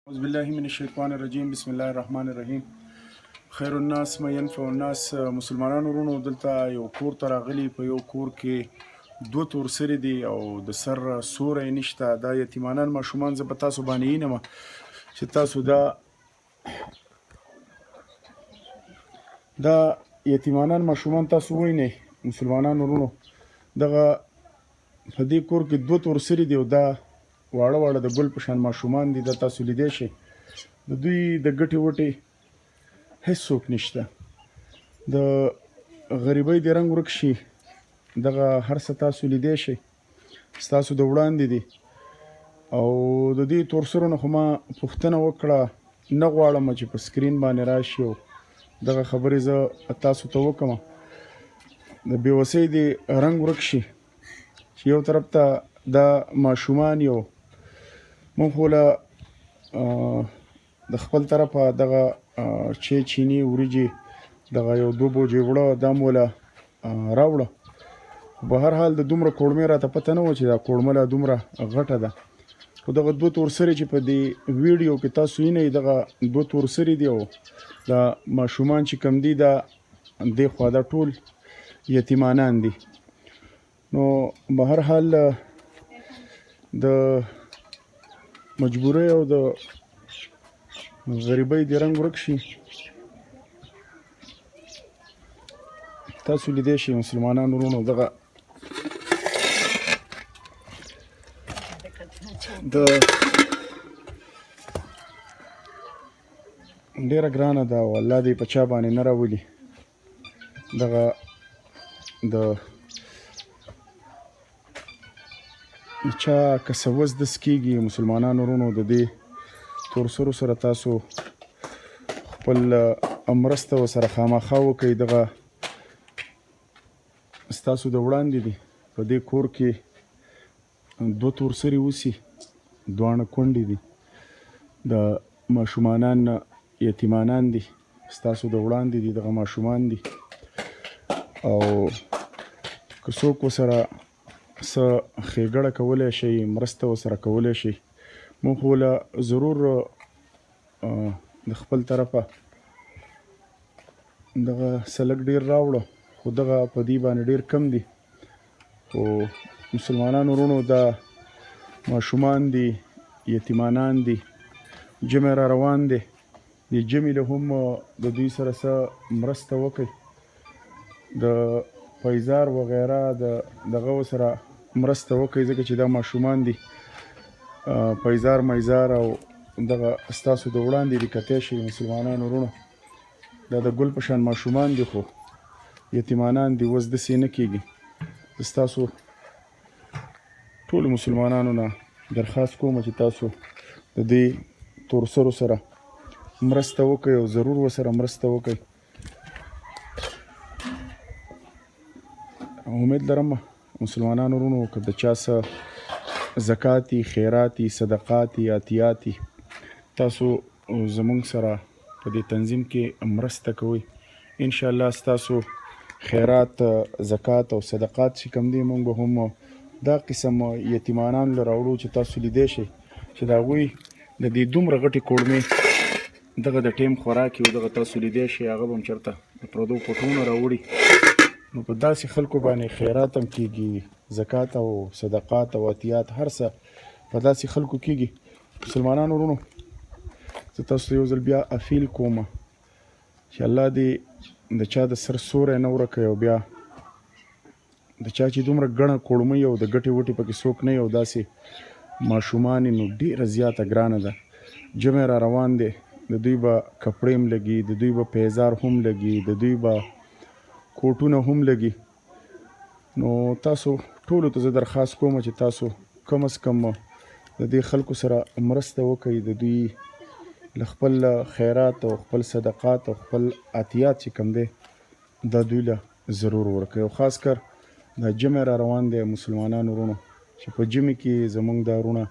أعوذ بالله من الشیطان الرجیم بسم الله الرحمن الرحیم. خیر الناس ما ينفع الناس. مسلمانانو ورونو دلته یو کور ته راغلي، په یو کور کې دوه تور سرې دي او د سر سوری نشته. دا یتیمانان ماشومان زه په تاسو باندې اینم چې تاسو دا یتیمانان ماشومان تاسو وینئ. مسلمانانو ورونو دغه په دې کور کې دوه تور سرې دي او دا واړه واړه د ګل په شان ماشومان دي. دا تاسو لیدی شئ، د دوی د ګټې وټې هیڅوک نشته. د غریبۍ د رنګ ورک شي، دغه هر څه تاسو لیدی شئ، ستاسو د وړاندې دي. او د دې تور سرو نه خو ما پوښتنه وکړه، نه غواړم چې په سکرین باندې راشي او دغه خبرې زه تاسو ته وکړم. د بېوسۍ د رنګ ورک شي چې یو طرف ته دا ماشومان یو مونږ خو له د خپل طرفه دغه چیني وریجې دغه یو 2 بوجې وړه دا مو له راوړه. په هر حال د دومره کوړمې راته پته نه وه چې دا کوړمه لا دومره غټه ده. خو دغه 2 تور سرې چې په دې ویډیو کې تاسو وینئ، دغه 2 تور سرې دي او دا ماشومان چې کوم دي دا دې خوا دا ټول یتیمانان دي. نو په هر حال د مجبورۍ او د غریبۍ د رنګ ورک شي. تاسو لیدی شئ مسلمانانو ورونو، دغه د ډېره ګرانه ده او الله دې په چا باندې نه راولي. دغه د چا که څه وزدس کېږي مسلمانانو ورونو، د دې تور سرو سره تاسو خپل مرسته ورسره خامخا وکئ. دغه ستاسو د وړاندې دي، په دې کور کې 2 تور سرې اوسي، دواړه کونډې دي، د ماشومانان یتیمانان دي، ستاسو د وړاندې دي دغه ماشومان دي. او که څوک ورسره څه ښېګړه کولی شئ، مرسته ورسره کولی شئ، موږ خو له ضرور د خپل طرفه دغه څه لږ ډېر راوړه، خو دغه په دې باندې ډېر کم دي. خو مسلمانانو ورونو دا ماشومان دي، یتیمانان دي، جمع را روان دی. د جمعې له هم د دوی سره څه مرسته وکړئ، د پیزار وغیره دغه ورسره مرسته وکړئ، ځکه چې دا ماشومان دي پیزار میزار او دغه ستاسو د وړاندې دي. کتی شئ مسلمانانو ورونو، دا د ګل په شان ماشومان دي، خو یتیمانان دي، اوس داسې نه کېږي. ستاسو ټولو مسلمانانو نه درخواست کوم چې تاسو د دې تور سرو سره مرسته وکړئ او ضرور ورسره مرسته وکړئ. امید لرم مسلمانانو ورونو که د چا څه زکاتي، خیراتي، صدقاتي، عطیاتي تاسو زمونږ سره په دې تنظیم کې مرسته کوئ، انشاءالله ستاسو خیرات، زکات او صدقات چې کوم دي مونږ به هم دا قسم یتیمانانو له راوړو چې تاسو لیدی شئ چې د هغوی د دې دومره غټې کوړمې دغه د ټیم خوراک یو، دغه تاسو لیدی شئ، هغه به هم چېرته د پردو پټونه راوړي. نو په داسې خلکو باندې خیرات هم کېږي، زکات او صدقات او عطیات هر څه په داسې خلکو کېږي. مسلمانانو ورونو زه تاسو ته یو ځل بیا اپیل کوم چې الله دې د چا د سر سوری نه ورکوي او بیا د چا چې دومره ګڼه کوړمۍ او د ګټې وټې پکې څوک نه وي او داسې ماشومان نو ډېره زیاته ګرانه ده. جمع را روان دی، د دوی به کپړې هم لګي، د دوی به پیزار هم لګي، د دوی به کوټونه هم لګي. نو تاسو ټولو ته زه درخواست کوم چې تاسو کم از کم د دې خلکو سره مرسته وکړئ، د دوی له خپل خیرات او خپل صدقات او خپل عطیات چې کوم دی دا دوی له ضرور ورکړئ. او خاص کر دا جمع را روان دی مسلمانانو ورونو چې په جمع کې زمونږ دا وروڼه،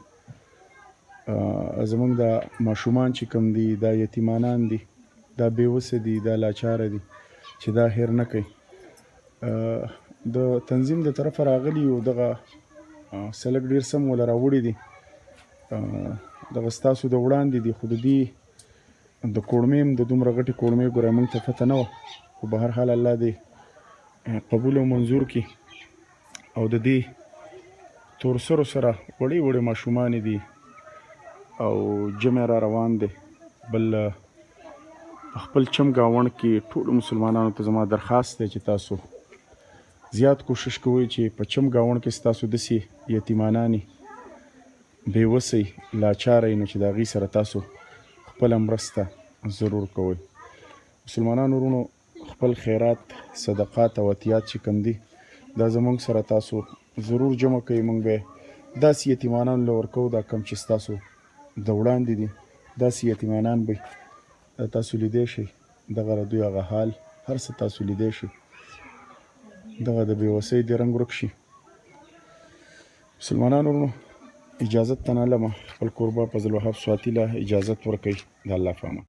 زمونږ دا ماشومان چې کوم دي، دا یتیمانان دي، دا بېوسه دي، دا لاچاره دي، چې دا هیر نه کوي. د تنظیم د طرفه راغلي او دغه څه لږ ډېر څه مو له راوړي دي. دغه ستاسو د وړاندې دي، خو د دې د کوړمې هم د دومره غټې کوړمې ګوره موږ ته پته نه وه، خو به هر حال الله دې قبول او منظور کړي. او د دې تورسرو سره وړې وړې ماشومانې دي او جمع را روان دی. بل په خپل چم ګاونډ کې ټولو مسلمانانو ته زما درخواست دی چې تاسو زیات کوشش کوئ چې په چم ګاونډ کې ستاسو داسې یتیمانانې بېوسی لاچاره نو چې د هغې سره تاسو خپله مرسته ضرور کوئ. مسلمانانو ورونو خپل خیرات، صدقات او عطیات چې کوم دي دا زموږ سره تاسو ضرور جمع کوئ. موږ به داسې یتیمانانو له ورکوو دا کم چې ستاسو د وړاندې دي، داسې یتیمانان به تاسو لیدی شئ، دغه د دوی هغه حال هر څه تاسو لیدی شئ، دغه د بېوسۍ د رنګ ورک شي. مسلمانانو ورونو اجازت ته نه لمه، خپل کوربه فضل وهاب سواتي له اجازت ورکوئ. د الله په امان.